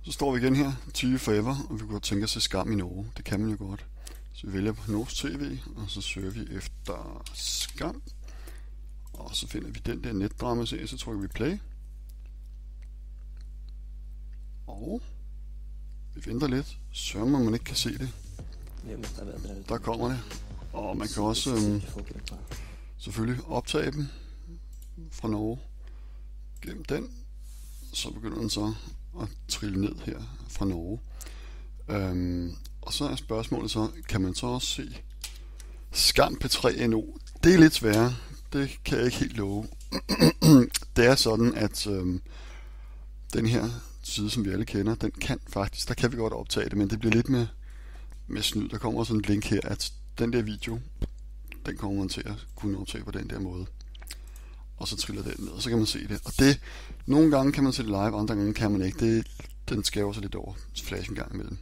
Så står vi igen her, TV Forever, og vi kunne godt tænke os at se Skam i Norge. Det kan man jo godt. Så vi vælger på Norsk TV, og så søger vi efter Skam. Og så finder vi den der netdrama-serie, så trykker vi play. Og vi venter lidt, sørger man ikke kan se det. Der kommer det. Og man kan også selvfølgelig optage dem fra Norge gennem den. Så begynder den så at trille ned her fra Norge. Og så er spørgsmålet så, kan man så også se Skam P3NO? Det er lidt sværere. Det kan jeg ikke helt love. Det er sådan, at den her side, som vi alle kender, den kan faktisk, der kan vi godt optage det, men det bliver lidt med snyd. Der kommer også en link her, at den der video, den kommer man til at kunne optage på den der måde. Og så triller den ned, og så kan man se det. Og det, nogle gange kan man se det live, andre gange kan man ikke. Den skæver sig lidt over flash en gang imellem.